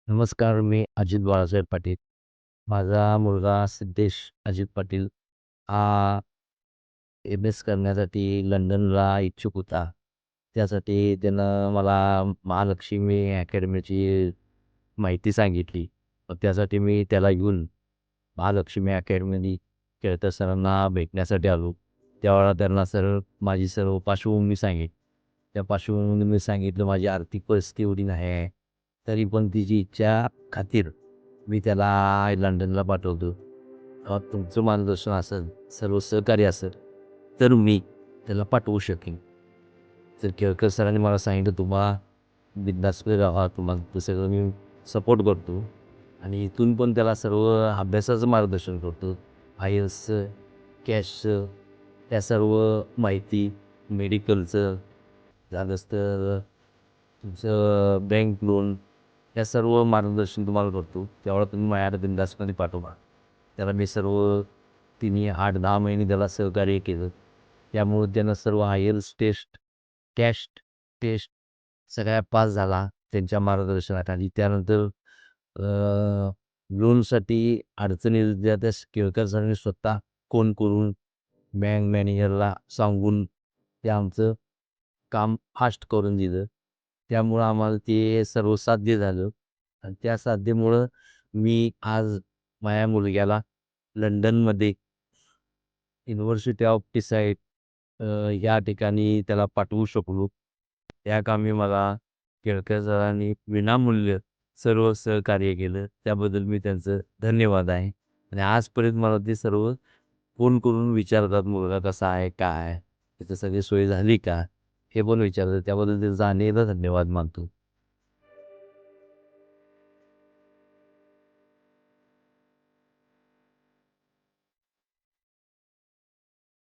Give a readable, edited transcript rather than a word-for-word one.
नमस्कार, मी अजित बाळासाहेब पाटील. माझा मुलगा सिद्धेश अजित पाटील हा एम-एस करण्यासाठी लंडनला इच्छुक होता. त्यासाठी त्यानं मला महालक्ष्मी अकॅडमीची माहिती सांगितली. मग त्यासाठी मी त्याला घेऊन महालक्ष्मी अकॅडमी केळकर सरांना भेटण्यासाठी आलो. त्यावेळेला त्यांना माझी सर्व पार्श्वभूमी सांगितली. त्या पार्श्वभूमीने मी सांगितलं माझी आर्थिक परिस्थिती एवढी नाही आहे. तरी पण तिची इच्छा खातीर मी त्याला लंडनला पाठवतो. तुमचं मार्गदर्शन असेल, सर्व सहकार्य असेल, तर मी त्याला पाठवू शकेन. तर केळकर सरांनी मला सांगितलं, "तुम्हा बिनधास्तपणे राहा. तुम्हाला सगळं मी सपोर्ट करतो आणि इथून पण त्याला सर्व अभ्यासाचं मार्गदर्शन करतो. IELTSचं, कॅशचं, त्या सर्व माहिती, मेडिकलचं झालंच तर तुमचं बँक लोन या सर्व मार्गदर्शन तुम्हाला करतो. तेवढा तुम्ही माझ्याकडे बिनधास्तपणे पाठवा." त्याला मी सर्व तिन्ही 8-10 महिने त्याला सहकार्य केलं. त्यामुळे त्यानं सर्व IELTS टेस्ट, कॅस्ट टेस्ट सगळ्या पास झाला त्यांच्या मार्गदर्शनाखाली. त्यानंतर लोनसाठी अडचणी ज्या त्या केळकर सरांनी स्वतः फोन करून बँक मॅनेजरला सांगून ते आमचं काम फास्ट करून दिलं. त्यामुळं आम्हाला ते सर्व साध्य झालं आणि त्या साध्यमुळं मी आज माझ्या मुलग्याला लंडनमध्ये युनिव्हर्सिटी ऑफ डिसाईड या ठिकाणी त्याला पाठवू शकलो. त्या कामी मला केळकर सरांनी विनामूल्य सर्व सहकार्य केलं. त्याबद्दल मी त्यांचं धन्यवाद आहे. आणि आजपर्यंत मला ते सर्व फोन करून विचारतात, "मुलगा कसा आहे? काय आहे? त्याची सगळी सोय झाली का?" हे पण विचारतात. त्याबद्दल त्यांचा अनेकदा धन्यवाद मानतो.